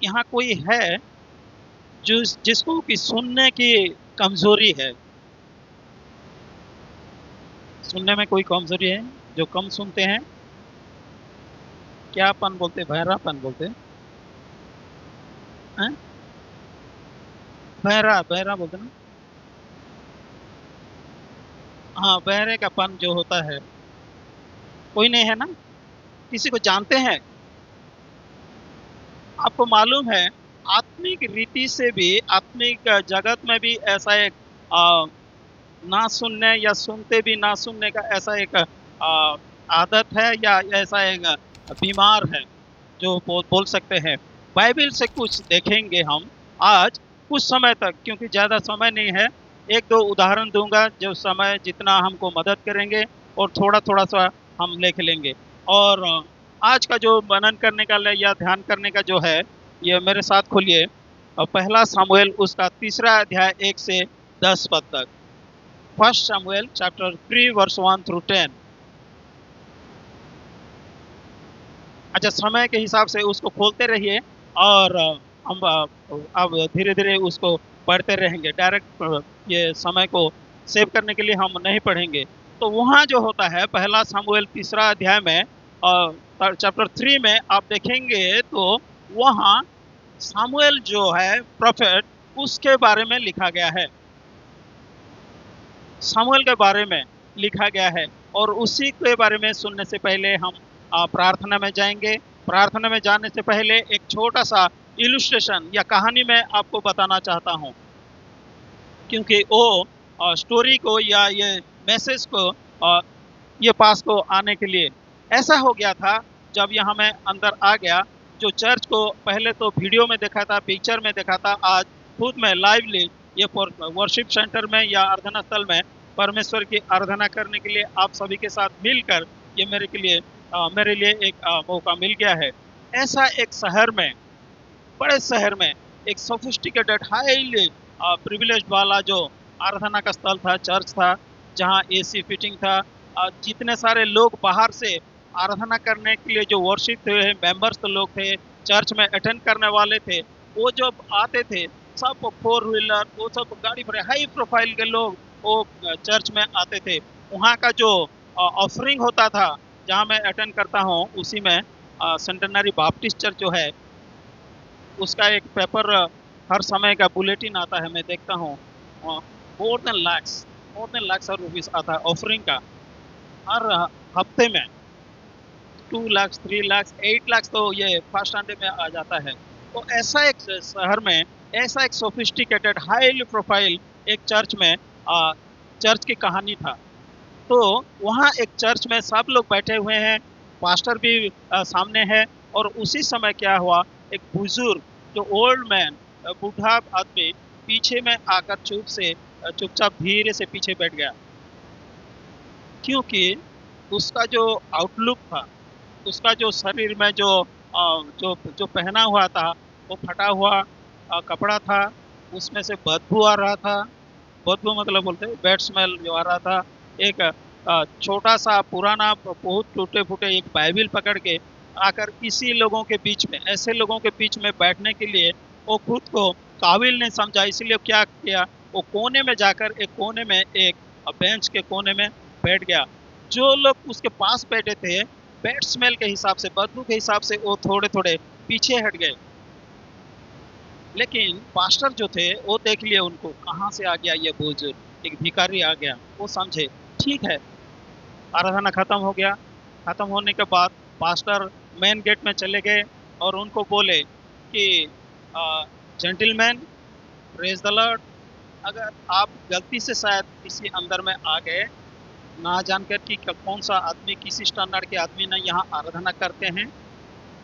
यहाँ कोई है जिसको कि सुनने की कमजोरी है? सुनने में कोई कमजोरी है, जो कम सुनते हैं? क्यापन बोलते, बहरापन बोलते हैं? बहरा बहरा बोलते ना? हाँ, बहरे का पन जो होता है, कोई नहीं है ना? किसी को जानते हैं? आपको मालूम है, आत्मिक रीति से भी, आत्मिक जगत में भी ऐसा एक ना सुनने या सुनते भी ना सुनने का ऐसा एक आदत है, या ऐसा एक बीमार है जो बोल सकते हैं। बाइबल से कुछ देखेंगे हम आज, कुछ समय तक, क्योंकि ज़्यादा समय नहीं है। एक दो उदाहरण दूंगा जो समय जितना हमको मदद करेंगे, और थोड़ा थोड़ा सा हम लिख लेंगे। और आज का जो मनन करने का या ध्यान करने का जो है, ये मेरे साथ खोलिए पहला सामुएल उसका 3 अध्याय 1 से 10 पद तक। First Samuel chapter 3 verse 1 through 10। अच्छा, समय के हिसाब से उसको खोलते रहिए, और हम अब धीरे धीरे उसको पढ़ते रहेंगे। डायरेक्ट ये समय को सेव करने के लिए हम नहीं पढ़ेंगे। तो वहाँ जो होता है, पहला सामुएल 3 अध्याय में चैप्टर 3 में आप देखेंगे, तो वहाँ सामुएल जो है प्रोफेट, उसके बारे में लिखा गया है। सामुएल के बारे में लिखा गया है, और उसी के बारे में सुनने से पहले हम प्रार्थना में जाएंगे। प्रार्थना में जाने से पहले एक छोटा सा इलुस्ट्रेशन या कहानी मैं आपको बताना चाहता हूँ, क्योंकि वो स्टोरी को या ये मैसेज को ये पास को आने के लिए ऐसा हो गया था। जब यहाँ मैं अंदर आ गया, जो चर्च को पहले तो वीडियो में देखा था, पिक्चर में देखा था, आज खुद में लाइवली ये वर्शिप सेंटर में या आराधना स्थल में परमेश्वर की आराधना करने के लिए आप सभी के साथ मिलकर ये मेरे लिए एक मौका मिल गया है। ऐसा एक शहर में, बड़े शहर में, एक सोफिस्टिकेटेड हाईली प्रिविलेज वाला जो आराधना का स्थल था, चर्च था, जहाँ एसी फिटिंग था, जितने सारे लोग बाहर से आराधना करने के लिए जो वर्शिप थे, मेंबर्स तो लोग थे, चर्च में अटेंड करने वाले थे, वो जब आते थे, सब 4 व्हीलर, वो सब गाड़ी भरे हाई प्रोफाइल के लोग वो चर्च में आते थे। वहाँ का जो ऑफरिंग होता था, जहाँ मैं अटेंड करता हूँ, उसी में सेंटेनरी बाप्टिस्ट चर्च जो है, उसका एक पेपर हर समय का बुलेटिन आता है, मैं देखता हूँ। मोर देन लैक्स रुपीज आता है ऑफरिंग का हर हफ्ते में। 2 लाख, 3 लाख, 8 लाख तो ये फर्स्ट संडे में आ जाता है। तो ऐसा एक शहर में, ऐसा एक सोफिस्टिकेटेड हाईली प्रोफाइल एक चर्च में चर्च की कहानी था। तो वहाँ एक चर्च में सब लोग बैठे हुए हैं, पास्टर भी सामने है, और उसी समय क्या हुआ, एक बुजुर्ग जो ओल्ड मैन, बूढ़ा आदमी पीछे में आकर चुपचाप धीरे से पीछे बैठ गया, क्योंकि उसका जो आउटलुक था, उसका जो शरीर में जो पहना हुआ था, वो फटा हुआ कपड़ा था, उसमें से बदबू आ रहा था। बदबू मतलब बोलते बैड स्मेल जो आ रहा था। एक छोटा सा पुराना बहुत टूटे फूटे एक बाइबिल पकड़ के आकर इसी लोगों के बीच में, ऐसे लोगों के बीच में बैठने के लिए वो खुद को काबिल नहीं समझा। इसलिए क्या किया, वो कोने में जाकर एक कोने में, एक बेंच के कोने में बैठ गया। जो लोग उसके पास बैठे थे, बैड स्मेल के हिसाब से, बदबू के हिसाब से, वो थोड़े थोड़े पीछे हट गए। लेकिन पास्टर जो थे, वो देख लिए उनको, कहाँ से आ गया ये बुजुर्ग, एक भिखारी आ गया। वो समझे ठीक है, आराधना खत्म हो गया। खत्म होने के बाद पास्टर मेन गेट में चले गए और उनको बोले कि जेंटलमैन, प्रेज द लॉर्ड, अगर आप गलती से शायद किसी अंदर में आ गए, ना जानकर कि कौन सा आदमी, किसी स्टैंडर्ड के आदमी ने यहाँ आराधना करते हैं,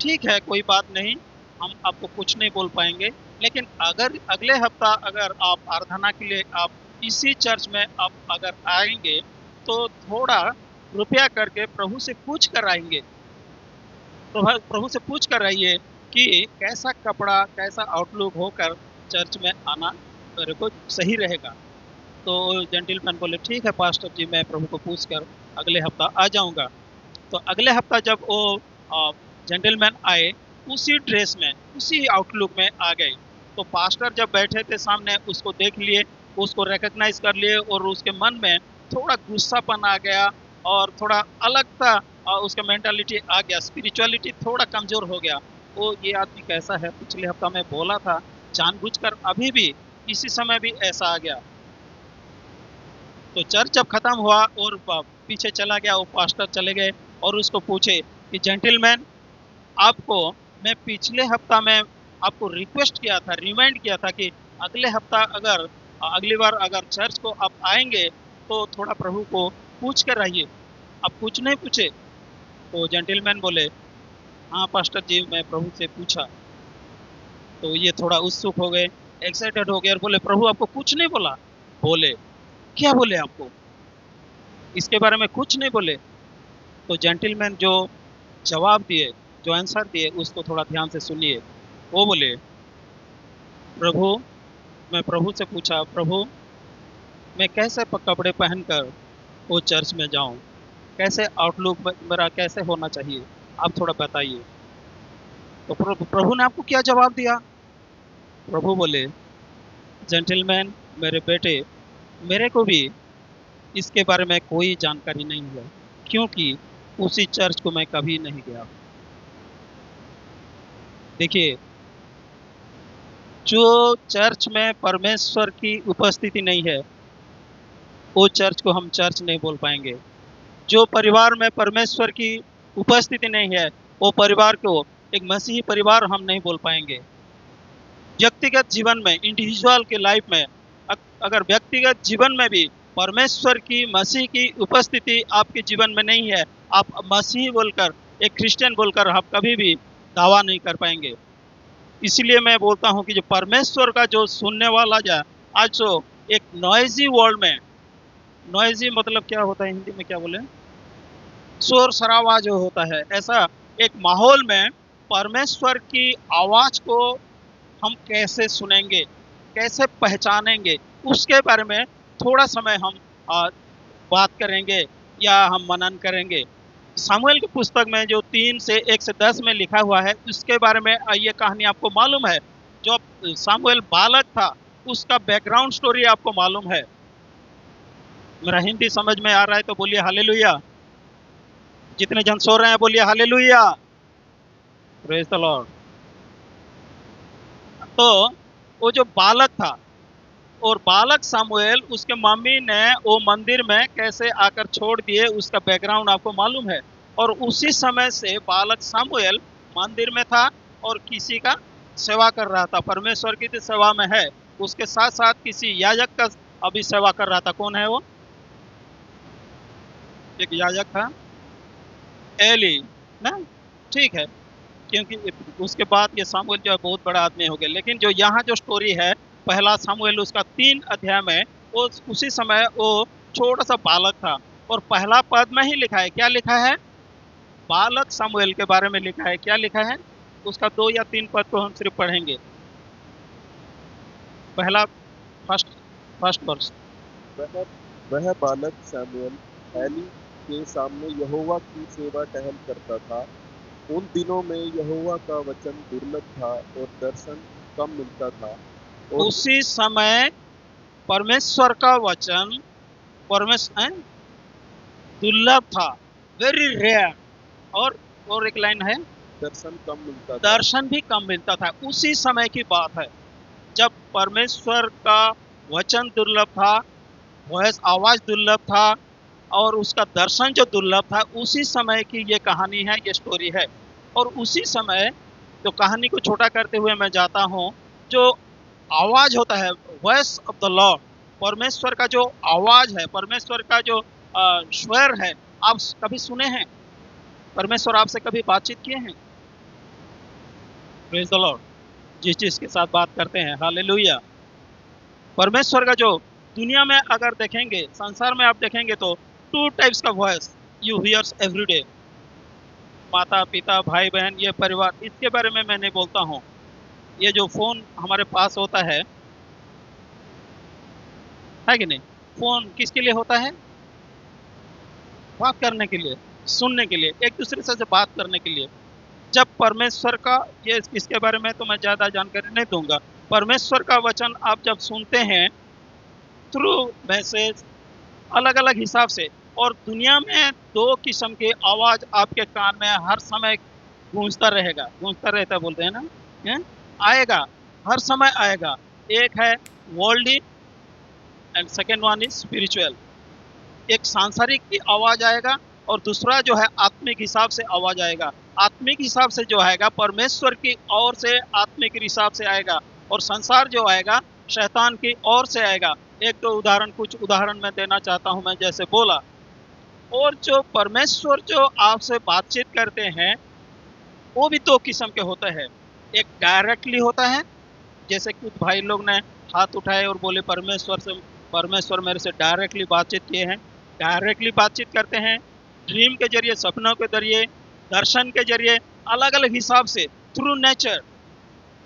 ठीक है, कोई बात नहीं, हम आपको कुछ नहीं बोल पाएंगे। लेकिन अगर अगले हफ्ता अगर आप आराधना के लिए आप इसी चर्च में आप अगर आएंगे, तो थोड़ा रुपया करके प्रभु से पूछ कर आएंगे। प्रभु से पूछ कर आइए कि कैसा कपड़ा, कैसा आउटलुक होकर चर्च में आना मेरे को सही रहेगा। तो जेंटलमैन बोले ठीक है पास्टर जी, मैं प्रभु को पूछ कर अगले हफ्ता आ जाऊंगा। तो अगले हफ्ता जब वो जेंटलमैन आए, उसी ड्रेस में, उसी आउटलुक में आ गए। तो पास्टर जब बैठे थे सामने, उसको देख लिए, उसको रिकग्नाइज कर लिए, और उसके मन में थोड़ा गुस्सापन आ गया और थोड़ा अलग सा उसका मेंटालिटी आ गया, स्पिरिचुअलिटी थोड़ा कमजोर हो गया। वो ये आदमी कैसा है, पिछले हफ्ता में बोला था जानबूझकर, अभी भी इसी समय भी ऐसा आ गया। तो चर्च जब खत्म हुआ और पीछे चला गया, वो पास्टर चले गए और उसको पूछे कि जेंटलमैन, आपको मैं पिछले हफ्ता में आपको रिक्वेस्ट किया था, रिमाइंड किया था कि अगले हफ्ता अगर अगली बार अगर चर्च को आप आएंगे तो थोड़ा प्रभु को पूछ कर रहिए, आप कुछ नहीं पूछे। तो जेंटलमैन बोले, हाँ पास्टर जी, मैं प्रभु से पूछा। तो ये थोड़ा उत्सुक हो गए, एक्साइटेड हो गए और बोले, प्रभु आपको कुछ नहीं बोला? बोले, क्या बोले आपको? इसके बारे में कुछ नहीं बोले? तो जेंटलमैन जो जवाब दिए, जो आंसर दिए, उसको थोड़ा ध्यान से सुनिए। वो बोले, प्रभु, मैं प्रभु से पूछा, प्रभु मैं कैसे कपड़े पहनकर वो चर्च में जाऊं, कैसे आउटलुक मेरा कैसे होना चाहिए, आप थोड़ा बताइए। तो प्रभु ने आपको क्या जवाब दिया? प्रभु बोले, जेंटलमैन मेरे बेटे, मेरे को भी इसके बारे में कोई जानकारी नहीं है, क्योंकि उसी चर्च को मैं कभी नहीं गया। देखिए, जो चर्च में परमेश्वर की उपस्थिति नहीं है, वो चर्च को हम चर्च नहीं बोल पाएंगे। जो परिवार में परमेश्वर की उपस्थिति नहीं है, वो परिवार को एक मसीही परिवार हम नहीं बोल पाएंगे। व्यक्तिगत जीवन में, इंडिविजुअल के लाइफ में, अगर व्यक्तिगत जीवन में भी परमेश्वर की, मसीह की उपस्थिति आपके जीवन में नहीं है, आप मसीही बोलकर, एक क्रिश्चियन बोलकर आप कभी भी दावा नहीं कर पाएंगे। इसलिए मैं बोलता हूं कि जो परमेश्वर का जो सुनने वाला जा, आज जो एक नॉइजी वर्ल्ड में, नॉइजी मतलब क्या होता है हिंदी में, क्या बोले, शोर शराबा जो होता है, ऐसा एक माहौल में परमेश्वर की आवाज को हम कैसे सुनेंगे, कैसे पहचानेंगे, उसके बारे में थोड़ा समय हम बात करेंगे या हम मनन करेंगे। सामुएल की पुस्तक में जो 3 से 1 से 10 में लिखा हुआ है, उसके बारे में ये कहानी आपको मालूम है। जो सामुएल बालक था, उसका बैकग्राउंड स्टोरी आपको मालूम है। मेरा हिंदी समझ में आ रहा है तो बोलिए हालेलुया। जितने जन सो रहे हैं बोलिए हालेलुया, प्रेज द लॉर्ड। तो वो जो बालक था, और बालक सामुएल, उसके मम्मी ने वो मंदिर में कैसे आकर छोड़ दिए, उसका बैकग्राउंड आपको मालूम है। और उसी समय से बालक सामुएल मंदिर में था और किसी का सेवा कर रहा था, परमेश्वर की सेवा में है, उसके साथ साथ किसी याजक का अभी सेवा कर रहा था। कौन है वो? एक याजक था, एली ना, ठीक है, क्योंकि उसके बाद ये सामुएल जो है बहुत बड़ा आदमी हो गया। लेकिन जो यहाँ जो स्टोरी है, पहला सामुएल उसका 3 अध्याय में, वो उसी समय वो छोटा सा बालक था, और पहला पद में ही लिखा है, क्या लिखा है? बालक सामुएल के बारे में लिखा है। क्या लिखा है? उसका 2 या 3 पद को हम सिर्फ पढ़ेंगे। पहला, फर्स्ट फर्स्ट वर्ष। वह वह बालक सैमुअल एली के सामने यहोवा की सेवा टहल करता था। उन दिनों में यहोवा का वचन दुर्लभ था और दर्शन कम मिलता था। और उसी समय परमेश्वर का वचन, परमेश्वर दुर्लभ था, वेरी रेयर, और एक लाइन है, दर्शन कम मिलता था। दर्शन भी कम मिलता था। उसी समय की बात है जब परमेश्वर का वचन दुर्लभ था, वॉइस आवाज दुर्लभ था, और उसका दर्शन जो दुर्लभ था, उसी समय की ये कहानी है, ये स्टोरी है। और उसी समय, जो कहानी को छोटा करते हुए मैं जाता हूँ, जो आवाज होता है, वॉइस ऑफ द लॉर्ड, परमेश्वर का जो आवाज है, परमेश्वर का जो स्वर है, आप कभी सुने हैं? परमेश्वर आपसे कभी बातचीत किए हैं? Praise the Lord. जिस चीज के साथ बात करते हैं, हालेलुया। परमेश्वर का जो दुनिया में अगर देखेंगे, संसार में आप देखेंगे तो 2 टाइप्स का voice you hears every day. माता पिता, भाई बहन, ये परिवार, इसके बारे में मैं नहीं बोलता हूँ। ये जो फोन हमारे पास होता है कि नहीं? फोन किसके लिए होता है? बात करने के लिए, सुनने के लिए, एक दूसरे से बात करने के लिए। जब परमेश्वर का, ये इसके बारे में तो मैं ज़्यादा जानकारी नहीं दूंगा, परमेश्वर का वचन आप जब सुनते हैं थ्रू मैसेज अलग अलग हिसाब से, और दुनिया में दो किस्म की आवाज़ आपके कान में हर समय गूंजता रहता बोलते हैं ना, हैं? आएगा, हर समय आएगा। एक है worldly and second one is spiritual. एक सांसारिक की आवाज आएगा और दूसरा जो है आत्मिक हिसाब से आवाज आएगा। आत्मिक हिसाब से जो आएगा परमेश्वर की ओर से आत्मिक हिसाब से आएगा, और संसार जो आएगा शैतान की ओर से आएगा। एक दो उदाहरण, कुछ उदाहरण मैं देना चाहता हूं, मैं जैसे बोला। और जो परमेश्वर जो आपसे बातचीत करते हैं वो भी दो किस्म के होते हैं। एक डायरेक्टली होता है, जैसे कुछ भाई लोग ने हाथ उठाए और बोले परमेश्वर मेरे से डायरेक्टली बातचीत किए हैं। डायरेक्टली बातचीत करते हैं ड्रीम के जरिए, सपनों के जरिए, दर्शन के जरिए, अलग अलग हिसाब से, थ्रू नेचर,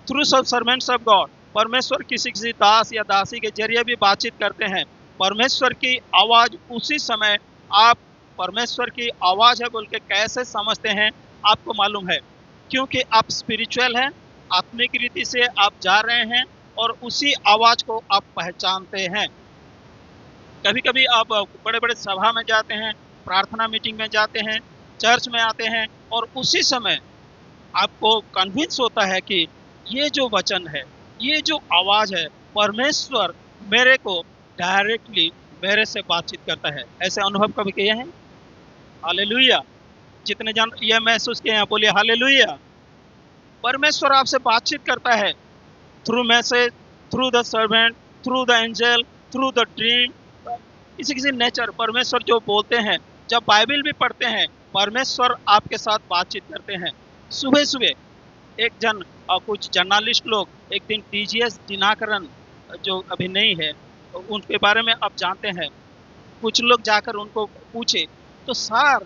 थ्रू सब सर्वेंट्स ऑफ गॉड। परमेश्वर किसी किसी दास या दासी के जरिए भी बातचीत करते हैं। परमेश्वर की आवाज उसी समय, आप परमेश्वर की आवाज है बोल के कैसे समझते हैं आपको मालूम है, क्योंकि आप स्पिरिचुअल हैं, आत्मिक रीति से आप जा रहे हैं और उसी आवाज को आप पहचानते हैं। कभी कभी आप बड़े बड़े सभा में जाते हैं, प्रार्थना मीटिंग में जाते हैं, चर्च में आते हैं, और उसी समय आपको कन्विंस होता है कि ये जो वचन है, ये जो आवाज है, परमेश्वर मेरे को डायरेक्टली मेरे से बातचीत करता है। ऐसे अनुभव कभी किए हैं? हालेलुया। जितने जन ये महसूस किए हैं बोलिए हालेलुया। परमेश्वर आपसे बातचीत करता है through message, through the servant, through the angel, through the dream, किसी किसी नेचर। परमेश्वर जो बोलते हैं, जब बाइबल भी पढ़ते हैं, परमेश्वर आपके साथ बातचीत करते हैं। सुबह सुबह एक जन और कुछ जर्नलिस्ट लोग एक दिन टीजीएस दिनाकरन जो अभी नहीं है, उनके बारे में आप जानते हैं, कुछ लोग जाकर उनको पूछे तो सर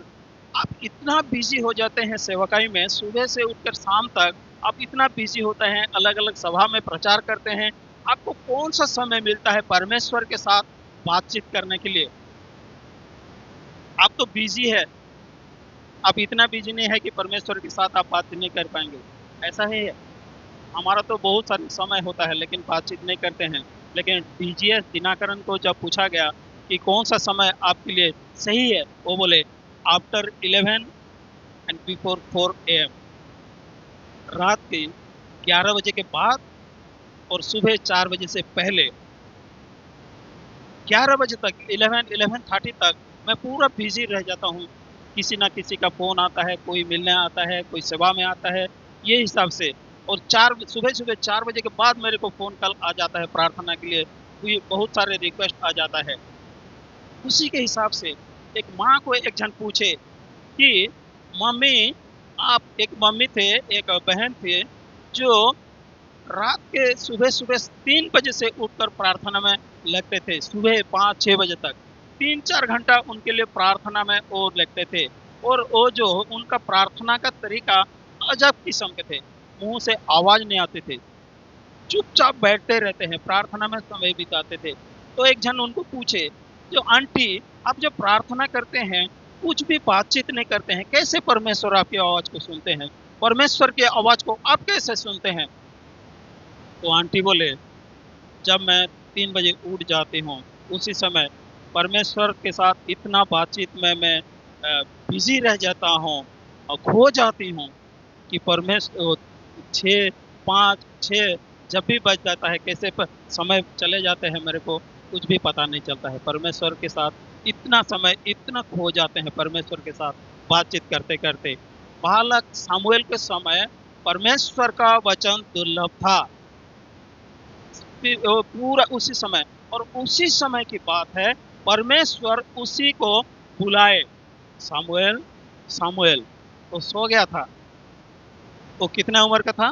आप इतना बिजी हो जाते हैं सेवकाई में, सुबह से उठकर शाम तक आप इतना बिजी होते हैं, अलग अलग सभा में प्रचार करते हैं, आपको कौन सा समय मिलता है परमेश्वर के साथ बातचीत करने के लिए? आप तो बिजी है, आप इतना बिजी नहीं है कि परमेश्वर के साथ आप बातचीत नहीं कर पाएंगे। ऐसा ही है, हमारा तो बहुत सारा समय होता है लेकिन बातचीत नहीं करते हैं। लेकिन टीजीएस दिनाकरन को जब पूछा गया कि कौन सा समय आपके लिए सही है, वो बोले आफ्टर 11 एंड बिफोर 4 AM, रात के 11 बजे के बाद और सुबह 4 बजे से पहले। 11 बजे तक, 11:30 तक मैं पूरा बिजी रह जाता हूँ। किसी ना किसी का फ़ोन आता है, कोई मिलने आता है, कोई सेवा में आता है, ये हिसाब से। और सुबह 4 बजे के बाद मेरे को फ़ोन कॉल आ जाता है प्रार्थना के लिए, कोई बहुत सारे रिक्वेस्ट आ जाता है। उसी के हिसाब से एक माँ को एक जन पूछे कि मम्मी, आप, एक मम्मी थे, एक बहन थे, जो रात के सुबह 3 बजे से उठकर प्रार्थना में लगते थे, सुबह 5-6 बजे तक 3-4 घंटा उनके लिए प्रार्थना में वो लगते थे। और वो जो उनका प्रार्थना का तरीका अजब किस्म के थे, मुंह से आवाज नहीं आते थे, चुपचाप बैठते रहते हैं, प्रार्थना में समय बिताते थे। तो एक जन उनको पूछे, जो आंटी आप जब प्रार्थना करते हैं कुछ भी बातचीत नहीं करते हैं, कैसे परमेश्वर आपकी आवाज को सुनते हैं? परमेश्वर की आवाज को आप कैसे सुनते हैं? तो आंटी बोले, जब मैं 3 बजे उठ जाती हूँ उसी समय परमेश्वर के साथ इतना बातचीत में मैं बिजी रह जाता हूँ और खो जाती हूँ कि परमेश्वर 6, 5, 6 जब भी बज जाता है, कैसे समय चले जाते हैं मेरे को कुछ भी पता नहीं चलता है। परमेश्वर के साथ इतना समय, इतना खो जाते हैं परमेश्वर के साथ बातचीत करते करते। बालक सामुएल के समय परमेश्वर का वचन दुर्लभ था, पूरा उसी समय। और उसी समय की बात है, परमेश्वर उसी को बुलाए, सामुएल सामुएल। वो सो गया था, वो कितने उम्र का था?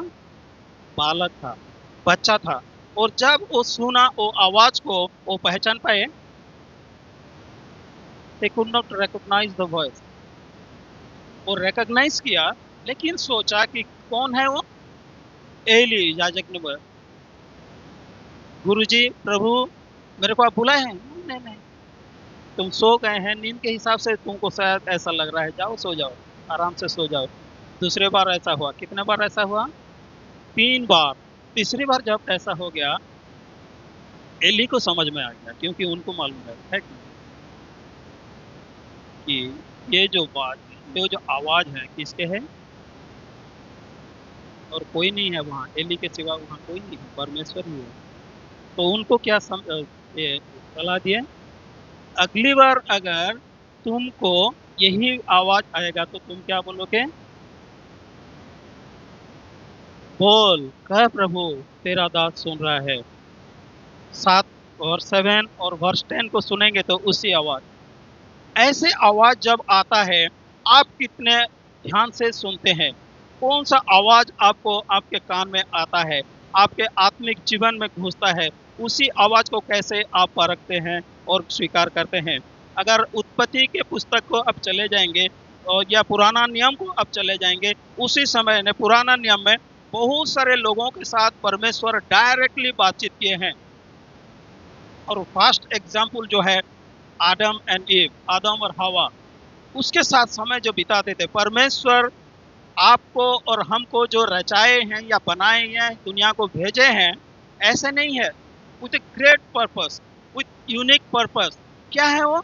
बालक था, बच्चा था। और जब वो सुना वो आवाज को, वो पहचान पाए, they could not recognize the voice। वो रिकॉग्नाइज किया लेकिन सोचा कि कौन है वो? एली याजक ने बोला, गुरुजी, प्रभु, मेरे को आप बुलाए हैं? नहीं नहीं, तुम सो गए हैं, नींद के हिसाब से तुमको शायद ऐसा लग रहा है, जाओ सो जाओ, आराम से सो जाओ। दूसरे बार ऐसा हुआ, कितने बार ऐसा हुआ? 3 बार। तीसरी बार जब ऐसा हो गया, एली को समझ में आ गया, क्योंकि उनको मालूम है कि ये जो बात, ये जो आवाज है किसके है, और कोई नहीं है वहाँ, एली के सिवा वहाँ कोई नहीं है, परमेश्वर ही है। तो उनको क्या ये सलाह दिए, अगली बार अगर तुमको यही आवाज आएगा तो तुम क्या बोलोगे? बोल, कह प्रभु तेरा दास सुन रहा है। 7 और 7 और वर्ष 10 को सुनेंगे तो उसी आवाज, ऐसे आवाज जब आता है, आप कितने ध्यान से सुनते हैं? कौन सा आवाज आपको आपके कान में आता है, आपके आत्मिक जीवन में घुसता है, उसी आवाज को कैसे आप परखते हैं और स्वीकार करते हैं? अगर उत्पत्ति के पुस्तक को आप चले जाएंगे और या पुराना नियम को आप चले जाएंगे, उसी समय ने पुराना नियम में बहुत सारे लोगों के साथ परमेश्वर डायरेक्टली बातचीत किए हैं। और फर्स्ट एग्जाम्पल जो है आदम एंड ईव, आदम और हवा, उसके साथ समय जो बिताते थे। परमेश्वर आपको और हमको जो रचाए हैं या बनाए हैं, दुनिया को भेजे हैं, ऐसे नहीं है, with a great purpose, with unique purpose. क्या है वो?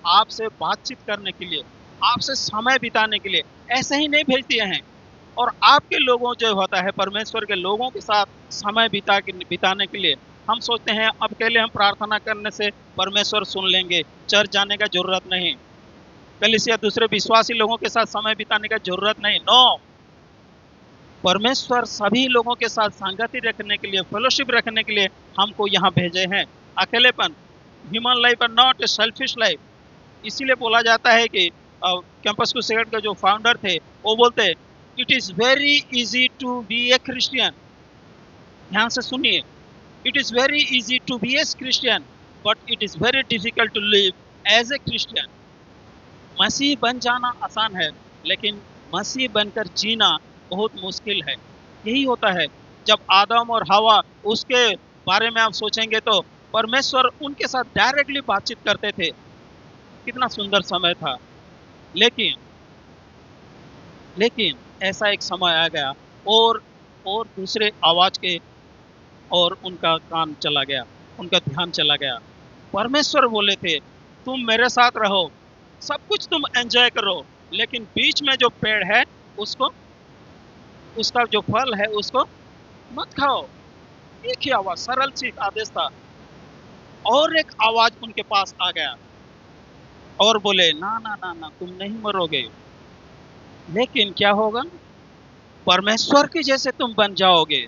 आपसे बातचीत करने के लिए, आपसे समय बिताने के लिए, ऐसे ही नहीं भेज दिए हैं। और आपके लोगों जो होता है, परमेश्वर के लोगों के साथ समय बिताने के लिए। हम सोचते हैं अब अकेले हम प्रार्थना करने से परमेश्वर सुन लेंगे, चर्च जाने का जरूरत नहीं, कलीसिया दूसरे विश्वासी लोगों के साथ समय बिताने का जरूरत नहीं। नो, परमेश्वर सभी लोगों के साथ संगति रखने के लिए, फेलोशिप रखने के लिए हमको यहाँ भेजे हैं। अकेलेपन, ह्यूमन लाइफ और नॉट ए सेल्फिश लाइफ। इसीलिए बोला जाता है कि कैंपस क्रूसेड के जो फाउंडर थे वो बोलते, it is very easy to be a Christian. ध्यान से सुनिए, it is very easy to be a Christian, but it is very difficult to live as a Christian. मसीह बन जाना आसान है, लेकिन मसीह बनकर जीना बहुत मुश्किल है। यही होता है। जब आदम और हवा, उसके बारे में आप सोचेंगे तो परमेश्वर उनके साथ डायरेक्टली बातचीत करते थे, कितना सुंदर समय था। लेकिन ऐसा एक समय आ गया और दूसरे आवाज के और उनका कान चला गया, उनका ध्यान चला गया। परमेश्वर बोले थे, तुम मेरे साथ रहो, सब कुछ तुम एंजॉय करो, लेकिन बीच में जो पेड़ है उसका जो फल है उसको मत खाओ। एक ही आवाज, सरल सी आदेश था। और एक आवाज उनके पास आ गया और बोले, ना ना ना ना, तुम नहीं मरोगे, लेकिन क्या होगा? परमेश्वर के जैसे तुम बन जाओगे।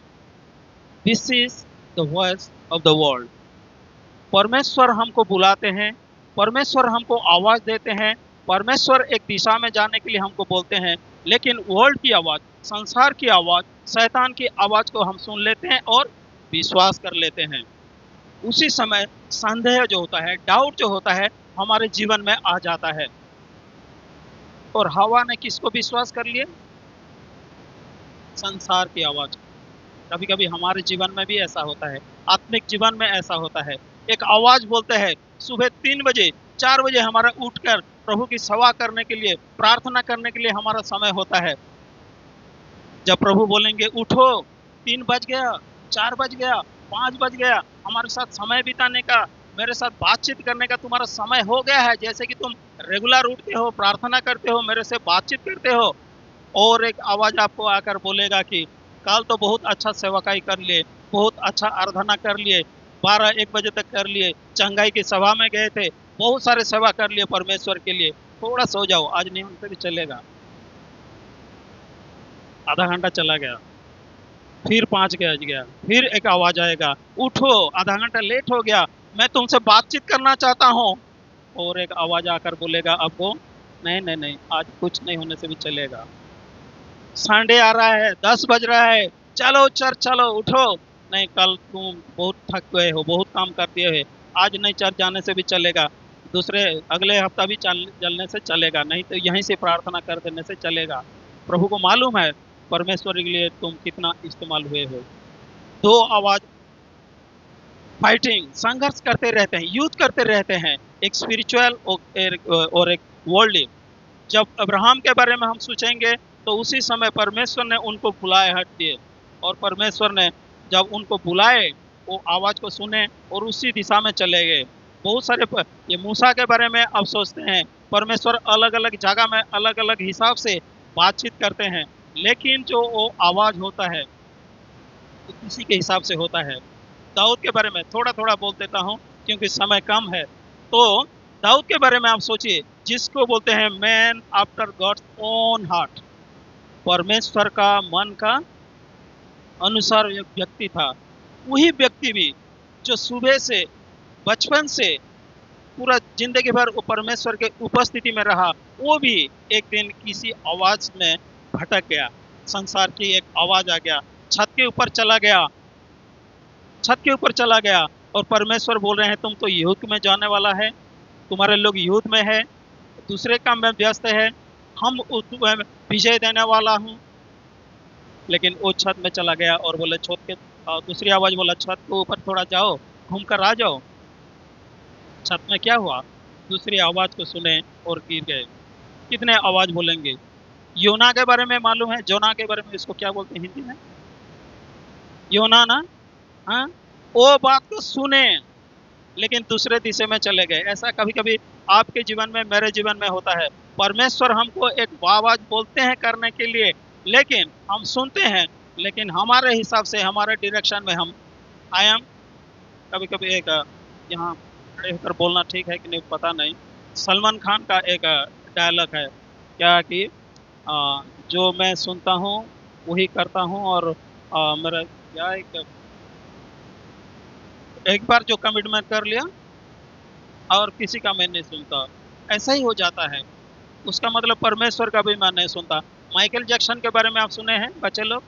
This is the voice of the world. परमेश्वर हमको बुलाते हैं, परमेश्वर हमको आवाज देते हैं, परमेश्वर एक दिशा में जाने के लिए हमको बोलते हैं, लेकिन वर्ल्ड की आवाज, संसार की आवाज, शैतान की आवाज को हम सुन लेते हैं और विश्वास कर लेते हैं। उसी समय संदेह जो होता है, डाउट जो होता है, हमारे जीवन में आ जाता है। और हवा ने किसको विश्वास कर लिया? संसार की आवाज। कभी कभी हमारे जीवन में भी ऐसा होता है, आत्मिक जीवन में ऐसा होता है। एक आवाज बोलते हैं, सुबह 3 बजे 4 बजे हमारा उठकर प्रभु की सेवा करने के लिए, प्रार्थना करने के लिए हमारा समय होता है। जब प्रभु बोलेंगे उठो, 3 बज गया, 4 बज गया, 5 बज गया, हमारे साथ समय बिताने का, मेरे साथ बातचीत करने का तुम्हारा समय हो गया है। जैसे कि तुम रेगुलर उठते हो, प्रार्थना करते हो, मेरे से बातचीत करते हो, और एक आवाज आपको आकर बोलेगा कि कल तो बहुत अच्छा सेवकाई कर लिए, बहुत अच्छा आराधना कर लिए, 12-1 बजे तक कर लिए, चंगाई की सभा में गए थे, बहुत सारे सेवा कर लिए परमेश्वर के लिए, थोड़ा सो जाओ, आज नहीं उनसे भी चलेगा। आधा घंटा चला गया, फिर 5 बज गया, फिर एक आवाज आएगा, उठो, आधा घंटा लेट हो गया, मैं तुमसे बातचीत करना चाहता हूँ। और एक आवाज आकर बोलेगा आपको, नहीं नहीं नहीं, आज कुछ नहीं होने से भी चलेगा। संडे आ रहा है, 10 बज रहा है, चलो चर्च चलो, उठो, नहीं कल तुम बहुत थक गए हो, बहुत काम कर दिए हो, आज नहीं चर्च जाने से भी चलेगा, दूसरे अगले हफ्ता भी चलने से चलेगा, नहीं तो यहीं से प्रार्थना कर देने से चलेगा। प्रभु को मालूम है परमेश्वर के लिए तुम कितना इस्तेमाल हुए हो। 2 आवाज फाइटिंग, संघर्ष करते रहते हैं, युद्ध करते रहते हैं, एक स्पिरिचुअल और एक वर्ल्डली। जब अब्राहम के बारे में हम सोचेंगे तो उसी समय परमेश्वर ने उनको बुलाए हट दिए, और परमेश्वर ने जब उनको बुलाए वो आवाज को सुने और उसी दिशा में चले गए। बहुत सारे ये मूसा के बारे में अब सोचते हैं, परमेश्वर अलग अलग जगह में अलग अलग हिसाब से बातचीत करते हैं, लेकिन जो वो आवाज होता है वो किसी के हिसाब से होता है। दाऊद के बारे में थोड़ा थोड़ा बोल देता हूँ क्योंकि समय कम है। तो दाऊद के बारे में आप सोचिए, जिसको बोलते हैं man after God's own heart, परमेश्वर का मन का अनुसार एक व्यक्ति था। वही व्यक्ति भी जो सुबह से बचपन से पूरा जिंदगी भर वो परमेश्वर के उपस्थिति में रहा, वो भी एक दिन किसी आवाज में भटक गया। संसार की एक आवाज आ गया, छत के ऊपर चला गया, छत के ऊपर चला गया, और परमेश्वर बोल रहे हैं तुम तो युद्ध में जाने वाला है, तुम्हारे लोग युद्ध में है, दूसरे काम में व्यस्त है, हम तुम्हें विजय देने वाला हूँ। लेकिन वो छत में चला गया और बोले छत के दूसरी आवाज बोला छत के ऊपर थोड़ा जाओ, घूम कर आ जाओ। छत में क्या हुआ, दूसरी आवाज को सुने और गिर गए। कितने आवाज बोलेंगे। योना के बारे में मालूम है, जोना के बारे में इसको क्या बोलते हैं हिंदी में, योना ना, हाँ, वो बात को सुने लेकिन दूसरे दिशा में चले गए। ऐसा कभी कभी आपके जीवन में मेरे जीवन में होता है। परमेश्वर हमको एक आवाज बोलते हैं करने के लिए, लेकिन हम सुनते हैं, लेकिन हमारे हिसाब से हमारे डायरेक्शन में हम आई एम कभी कभी एक यहाँ खड़े होकर बोलना ठीक है कि नहीं पता नहीं। सलमान खान का एक डायलॉग है क्या कि जो मैं सुनता हूँ वही करता हूँ, और मेरा क्या एक बार जो कमिटमेंट कर लिया और किसी का मैं नहीं सुनता, ऐसा ही हो जाता है। उसका मतलब परमेश्वर का भी मैं नहीं सुनता। माइकल जैक्सन के बारे में आप सुने हैं बच्चे लोग,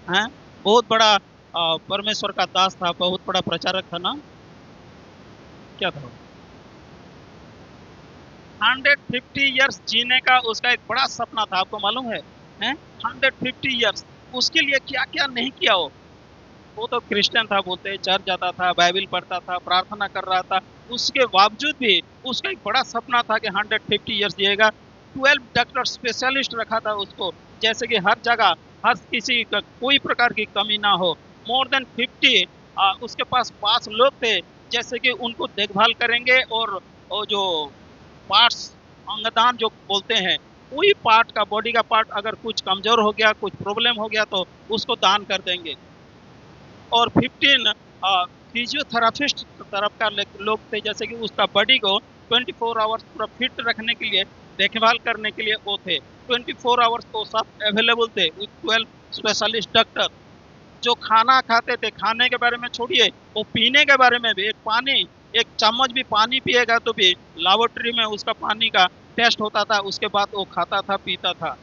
हैं, बहुत बड़ा परमेश्वर का दास था, बहुत बड़ा प्रचारक था ना, क्या था, 150 ईयर्स जीने का उसका एक बड़ा सपना था, आपको मालूम है, हैं? 150 ईयर्स, उसके लिए क्या क्या नहीं किया वो तो क्रिश्चियन था, बोलते चर्च जाता था, बाइबल पढ़ता था, प्रार्थना कर रहा था, उसके बावजूद भी उसका एक बड़ा सपना था कि 150 ईयर्स जिएगा। 12 डॉक्टर स्पेशलिस्ट रखा था उसको, जैसे कि हर जगह हर किसी का कोई प्रकार की कमी ना हो। मोर देन 50 उसके पास लोग थे, जैसे कि उनको देखभाल करेंगे, और वो जो पार्ट्स अंगदान जो बोलते हैं, कोई पार्ट का बॉडी का पार्ट अगर कुछ कमजोर हो गया, कुछ प्रॉब्लम हो गया तो उसको दान कर देंगे। और 15 फिजियोथेरापिस्ट तरफ का लोग थे, जैसे कि उसका बॉडी को 24 आवर्स पूरा फिट रखने के लिए, देखभाल करने के लिए वो थे। 24 आवर्स तो सब अवेलेबल थे विथ 12 स्पेशलिस्ट डॉक्टर। जो खाना खाते थे, खाने के बारे में छोड़िए, वो पीने के बारे में भी, एक चम्मच भी पानी पिएगा तो भी लेबोरेटरी में उसका पानी का टेस्ट होता था, उसके बाद वो खाता था, पीता था।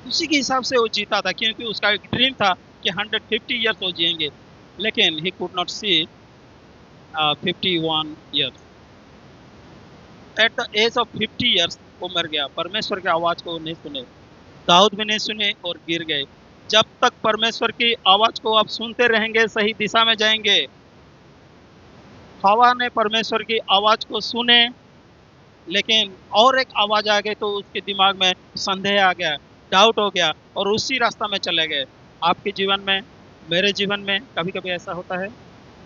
उसी के हिसाब से वो जीता था, क्योंकि उसका एक ड्रीम था कि 150 ईयर्स वो जिएंगे, लेकिन he could not see 51 years. At the age of 50 years वो मर गया। परमेश्वर की आवाज को नहीं सुने, दाऊद भी नहीं सुने और गिर गए। जब तक परमेश्वर की आवाज को आप सुनते रहेंगे, सही दिशा में जाएंगे। हवा ने परमेश्वर की आवाज को सुने, लेकिन और एक आवाज आ गई तो उसके दिमाग में संदेह आ गया, डाउट हो गया, और उसी रास्ता में चले गए। आपके जीवन में, मेरे जीवन में कभी कभी ऐसा होता है,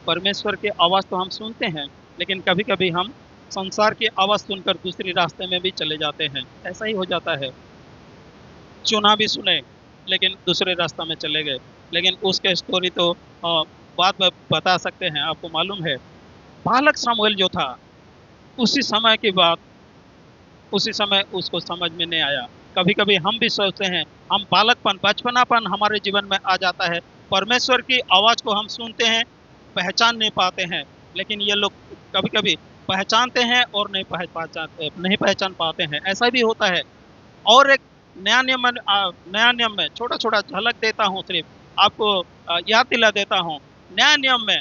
परमेश्वर की आवाज़ तो हम सुनते हैं, लेकिन कभी कभी हम संसार की आवाज़ सुनकर दूसरी रास्ते में भी चले जाते हैं। ऐसा ही हो जाता है। चुना भी सुने लेकिन दूसरे रास्ता में चले गए। लेकिन उसके स्टोरी तो बाद में बता सकते हैं। आपको मालूम है, बालक सामुएल जो था, उसी समय की बात, उसी समय उसको समझ में नहीं आया। कभी कभी हम भी सोचते हैं, हम बालकपन, बचपनापन हमारे जीवन में आ जाता है, परमेश्वर की आवाज को हम सुनते हैं, पहचान नहीं पाते हैं। लेकिन ये लोग कभी कभी पहचानते हैं और नहीं पहचान पाते हैं, ऐसा भी होता है। और एक नया नियम में छोटा छोटा झलक देता हूँ, सिर्फ आपको याद दिला देता हूँ। नया नियम में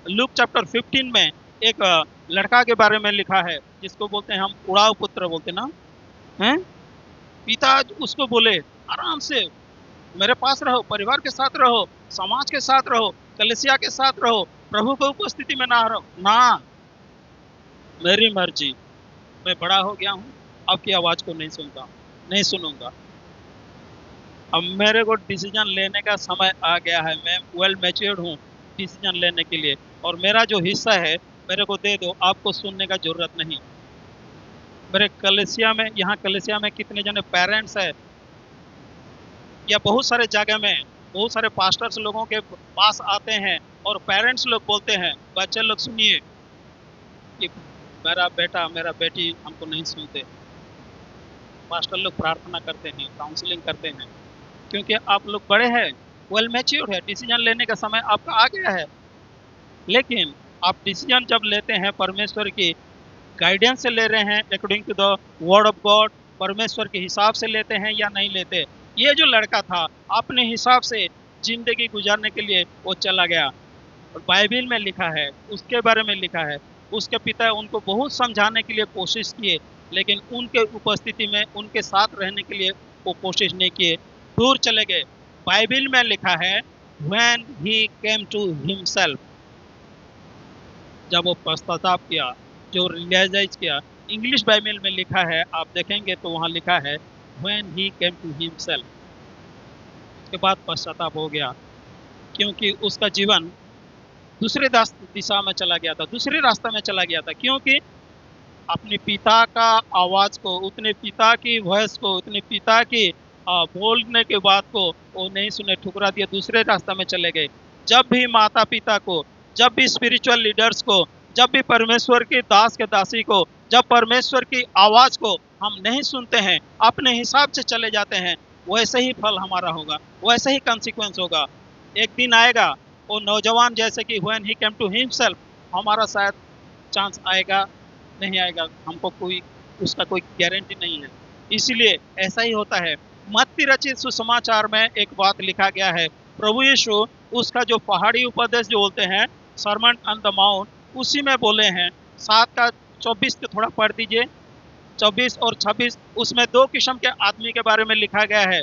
लूक चैप्टर 15 में एक लड़का के बारे में लिखा है, जिसको बोलते हैं हम उड़ाऊ पुत्र बोलते ना, हैं? पिता उसको बोले आराम से मेरे पास रहो, परिवार के साथ रहो, समाज के साथ रहो, कलीसिया के साथ रहो, प्रभु की उपस्थिति में ना रहो ना, मेरी मर्जी, मैं बड़ा हो गया हूँ, आपकी आवाज को नहीं सुनता। नहीं सुनूंगा। अब मेरे को डिसीजन लेने का समय आ गया है, मैं वेल मैच्योर्ड हूँ डिसीजन लेने के लिए, और मेरा जो हिस्सा है मेरे को दे दो, आपको सुनने का जरूरत नहीं। मेरे कलेसिया में, यहाँ कलेसिया में कितने जने पेरेंट्स है, या बहुत सारे जगह में बहुत सारे पास्टर्स लोगों के पास आते हैं और पेरेंट्स लोग बोलते हैं, बच्चे लोग सुनिए कि मेरा बेटा मेरा बेटी हमको नहीं सुनते। पास्टर लोग प्रार्थना करते हैं, काउंसलिंग करते हैं, क्योंकि आप लोग बड़े हैं, वेल मैच्योर्ड है, डिसीजन लेने का समय आपका आ गया है। लेकिन आप डिसीजन जब लेते हैं परमेश्वर की गाइडेंस से ले रहे हैं, according to the word of God, परमेश्वर के हिसाब से लेते हैं या नहीं लेते। ये जो लड़का था अपने हिसाब से जिंदगी गुजारने के लिए वो चला गया, और बाइबल में लिखा है, उसके बारे में लिखा है, उसके पिता उनको बहुत समझाने के लिए कोशिश किए, लेकिन उनके उपस्थिति में उनके साथ रहने के लिए वो कोशिश नहीं किए, दूर चले गए। बाइबल में लिखा है when he came to himself, जब वो पश्चाताप किया, जो रियलाइज किया। इंग्लिश बाइबल में लिखा है, आप देखेंगे तो वहाँ लिखा है when he came to himself, उसके बाद पश्चाताप हो गया, क्योंकि उसका जीवन दूसरे दिशा में चला गया था, दूसरे रास्ते में चला गया था, क्योंकि अपने पिता का आवाज को, उतने पिता की वॉइस को, उतने पिता की बोलने के बात को वो नहीं सुने, ठुकरा दिया, दूसरे रास्ते में चले गए। जब भी माता पिता को, जब भी स्पिरिचुअल लीडर्स को, जब भी परमेश्वर के दास के दासी को, जब परमेश्वर की आवाज को हम नहीं सुनते हैं, अपने हिसाब से चले जाते हैं, वैसे ही फल हमारा होगा, वैसे ही कंसिक्वेंस होगा। एक दिन आएगा वो नौजवान जैसे कि when he came to himself, हमारा शायद चांस आएगा, नहीं आएगा, हमको कोई उसका कोई गारंटी नहीं है। इसीलिए ऐसा ही होता है। मत्ती रचित सुसमाचार में एक बात लिखा गया है, प्रभु यीशु उसका जो पहाड़ी उपदेश जो बोलते हैं, सरमन ऑन द माउंट, उसी में बोले हैं। 7 का 24 को थोड़ा पढ़ दीजिए, 24 और 26, उसमें 2 किस्म के आदमी के बारे में लिखा गया है,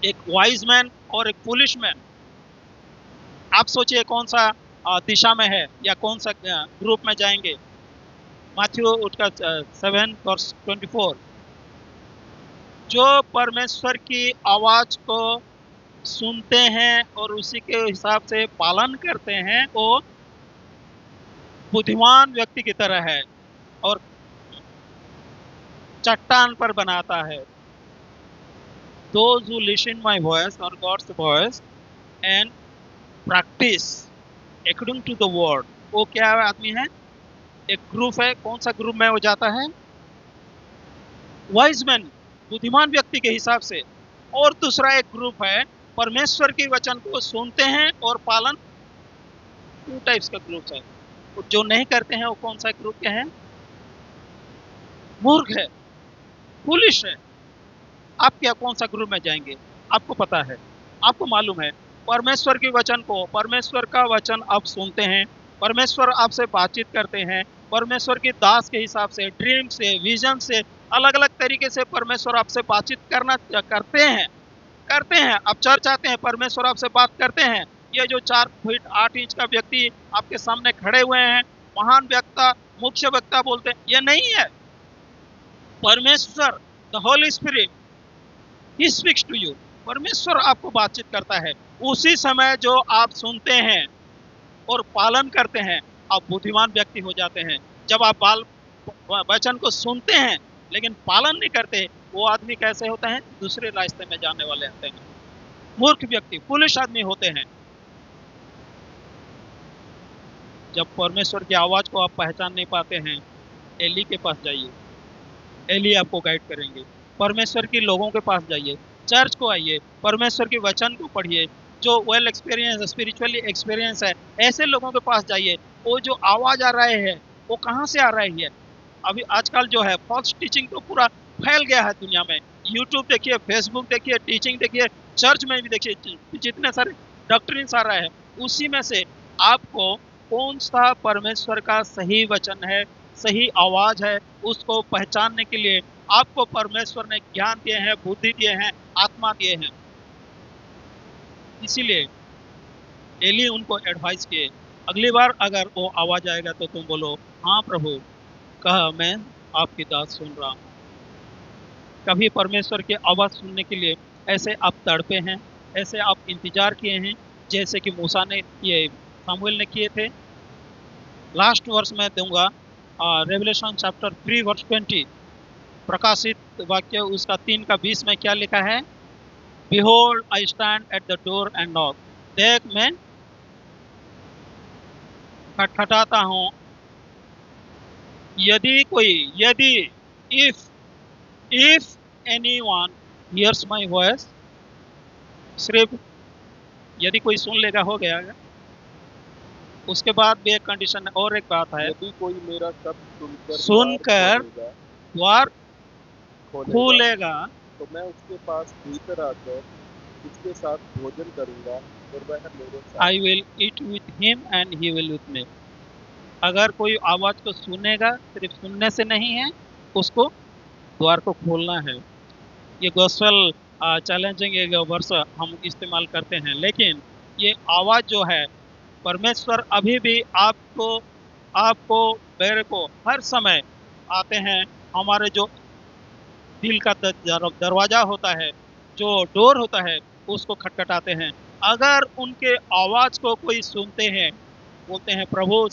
एक वाइज मैन और एक फूलिश मैन। आप सोचिए कौन सा दिशा में है या कौन सा ग्रुप में जाएंगे। मैथ्यू उसका 7:24, जो परमेश्वर की आवाज को सुनते हैं और उसी के हिसाब से पालन करते हैं, वो बुद्धिमान व्यक्ति की तरह है और चट्टान पर बनाता है। Those who listen my voice or God's voice and practice according to the word, वो क्या आदमी है? एक ग्रुप है, कौन सा ग्रुप में वो जाता है? वाइज मैन, बुद्धिमान व्यक्ति के हिसाब से। और दूसरा एक ग्रुप है, परमेश्वर के वचन को सुनते हैं और पालन, 2 टाइप्स का ग्रुप है। जो नहीं करते हैं वो कौन सा ग्रुप के हैं? मूर्ख है, फूलिश है। आप क्या कौन सा ग्रुप में जाएंगे? आपको पता है, आपको मालूम है, परमेश्वर के वचन को, परमेश्वर का वचन आप सुनते हैं, परमेश्वर आपसे बातचीत करते हैं, परमेश्वर के दास के हिसाब से, ड्रीम से, विजन से, अलग अलग तरीके से परमेश्वर आपसे बातचीत करते हैं। आप चर्च आते हैं, परमेश्वर आपसे बात करते हैं। ये जो 4 फीट 8 इंच का व्यक्ति आपके सामने खड़े हुए हैं, महान वक्ता, मुख्य वक्ता बोलते हैं, ये नहीं है। परमेश्वर, the Holy Spirit, he speaks to you. परमेश्वर आपको बातचीत करता है। उसी समय जो आप सुनते हैं और पालन करते हैं, आप बुद्धिमान व्यक्ति हो जाते हैं। जब आप वचन को सुनते हैं लेकिन पालन नहीं करते, वो आदमी कैसे होता है? दूसरे रास्ते में जाने वाले होते हैं, मूर्ख व्यक्ति, पुलिस आदमी होते हैं। जब परमेश्वर की आवाज को आप पहचान नहीं पाते हैं, एली के पास जाइए, एली आपको गाइड करेंगे। परमेश्वर के लोगों के पास जाइए, चर्च को आइए, परमेश्वर के वचन को पढ़िए, जो वेल एक्सपीरियंस, स्पिरिचुअली एक्सपीरियंस है, ऐसे लोगों के पास जाइए। वो जो आवाज आ रहे हैं वो कहाँ से आ रही है? अभी आजकल जो है फॉल्स टीचिंग तो पूरा फैल गया है दुनिया में। यूट्यूब देखिए, फेसबुक देखिए, टीचिंग देखिए, चर्च में भी देखिए, जितने सारे डॉक्ट्रिन्स आ रहे हैं, उसी में से आपको कौन सा परमेश्वर का सही वचन है, सही आवाज है, उसको पहचानने के लिए आपको परमेश्वर ने ज्ञान दिए हैं, बुद्धि दिए हैं, आत्मा दिए हैं। इसीलिए एली उनको एडवाइस किए, अगली बार अगर वो आवाज आएगा तो तुम बोलो, हाँ प्रभु, कहा मैं आपकी बात सुन रहा हूँ। कभी परमेश्वर की आवाज़ सुनने के लिए ऐसे आप तड़पे हैं, ऐसे आप इंतजार किए हैं, जैसे कि मूसा ने, ये सामुएल ने किए थे? लास्ट वर्स में दूंगा, रेवलेशन चैप्टर 3 वर्स 20, प्रकाशित वाक्य उसका 3:20 में क्या लिखा है? Behold I stand at the door and knock. देख मैं खटखटाता हूँ, यदि if anyone hears my voice, सिर्फ यदि कोई सुन लेगा हो गया। उसके बाद भी एक कंडीशन और एक बात है, यदि कोई मेरा शब्द सुनकर द्वार खोलेगा तो मैं उसके पास भीतर आकर उसके साथ भोजन करूंगा और वह मेरे साथ। I will eat with him and he will with me. अगर कोई आवाज को सुनेगा, सिर्फ सुनने से नहीं है, उसको द्वार को खोलना है। ये गॉस्पेल चैलेंजिंग एक वर्ष हम इस्तेमाल करते हैं, लेकिन ये आवाज जो है, परमेश्वर अभी भी आपको मेरे को हर समय आते हैं। हमारे जो दिल का दरवाजा होता है, जो डोर होता है, उसको खटखटाते हैं। अगर उनके आवाज को कोई सुनते हैं, बोलते हैं प्रभु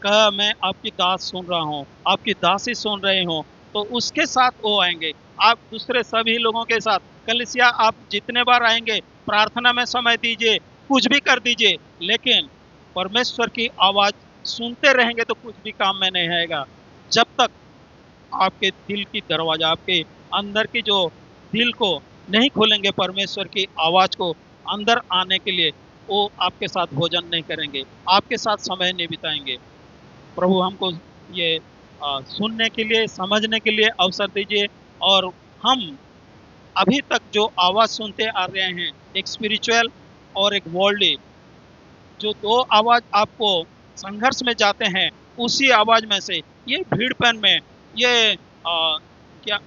कह मैं आपकी दास सुन रहा हूँ, आपकी दासी सुन रहे हो, तो उसके साथ वो आएंगे। आप दूसरे सभी लोगों के साथ, कलीसिया आप जितने बार आएंगे, प्रार्थना में समय दीजिए, कुछ भी कर दीजिए, लेकिन परमेश्वर की आवाज सुनते रहेंगे तो कुछ भी काम में नहीं आएगा। जब तक आपके दिल की दरवाजा, आपके अंदर की जो दिल को नहीं खोलेंगे परमेश्वर की आवाज को अंदर आने के लिए, वो आपके साथ भोजन नहीं करेंगे, आपके साथ समय नहीं बिताएंगे। प्रभु हमको ये सुनने के लिए, समझने के लिए अवसर दीजिए। और हम अभी तक जो आवाज सुनते आ रहे हैं, एक स्पिरिचुअल और एक वर्ल्डली, जो दो आवाज आपको संघर्ष में जाते हैं, उसी आवाज में से, ये भीड़पन में, ये क्या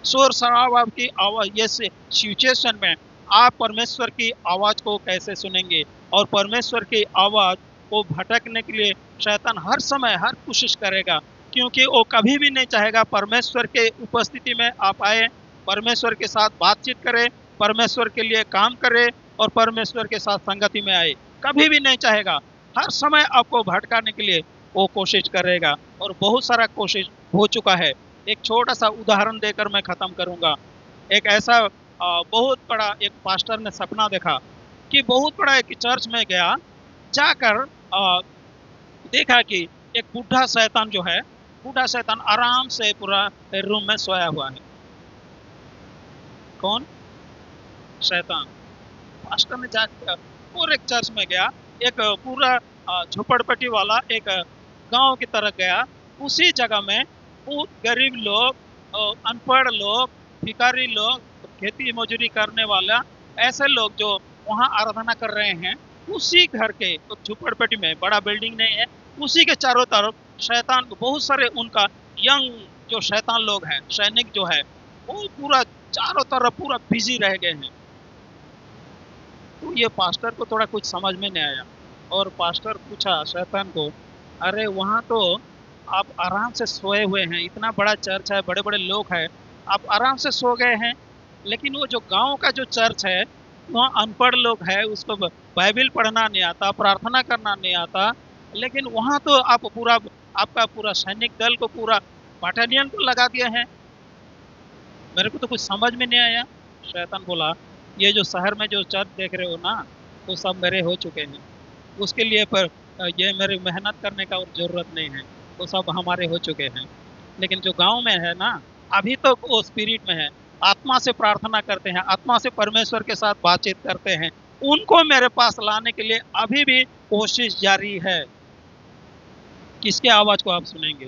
शोर शराबा की आवाज, ये सिचुएशन में आप परमेश्वर की आवाज को कैसे सुनेंगे? और परमेश्वर की आवाज को भटकने के लिए शैतान हर समय हर कोशिश करेगा, क्योंकि वो कभी भी नहीं चाहेगा परमेश्वर के उपस्थिति में आप आए, परमेश्वर के साथ बातचीत करें, परमेश्वर के लिए काम करें और परमेश्वर के साथ संगति में आए। कभी भी नहीं चाहेगा। हर समय आपको भटकाने के लिए वो कोशिश करेगा, और बहुत सारा कोशिश हो चुका है। एक छोटा सा उदाहरण देकर मैं खत्म करूंगा। एक ऐसा बहुत बड़ा एक पास्टर ने सपना देखा कि बहुत बड़ा एक चर्च में गया, जाकर देखा कि एक बूढ़ा शैतान जो है, बूढ़ा शैतान आराम से पूरा रूम में सोया हुआ है। कौन? शैतान। पास्टर ने जाकर और एक चर्च में गया, एक पूरा झोपड़पट्टी वाला एक गांव की तरह गया। उसी जगह में बहुत गरीब लोग, अनपढ़ लोग, भिखारी लोग, खेती मजदूरी करने वाला, ऐसे लोग जो वहाँ आराधना कर रहे हैं, उसी घर के झोपड़पट्टी में, बड़ा बिल्डिंग नहीं है, उसी के चारों तरफ शैतान, बहुत सारे उनका यंग जो शैतान लोग हैं, सैनिक जो है, वो पूरा चारों तरफ पूरा बिजी रह गए हैं। तो ये पास्टर को थोड़ा कुछ समझ में नहीं आया, और पास्टर पूछा शैतान को, अरे वहाँ तो आप आराम से सोए हुए हैं, इतना बड़ा चर्च है, बड़े बड़े लोग हैं, आप आराम से सो गए हैं, लेकिन वो जो गांव का जो चर्च है, वहाँ अनपढ़ लोग हैं, उसको बाइबिल पढ़ना नहीं आता, प्रार्थना करना नहीं आता, लेकिन वहाँ तो आप पूरा, आपका पूरा सैनिक दल को, पूरा बटालियन को लगा दिए हैं। मेरे को तो कुछ समझ में नहीं आया। शैतान बोला, ये जो शहर में जो चर्च देख रहे हो ना, वो सब मेरे हो चुके हैं, उसके लिए पर ये मेरी मेहनत करने का और ज़रूरत नहीं है, वो सब हमारे हो चुके हैं। लेकिन जो गांव में है ना, अभी तो वो स्पिरिट में है, आत्मा से प्रार्थना करते हैं, आत्मा से परमेश्वर के साथ बातचीत करते हैं, उनको मेरे पास लाने के लिए अभी भी कोशिश जारी है। किसके आवाज को आप सुनेंगे?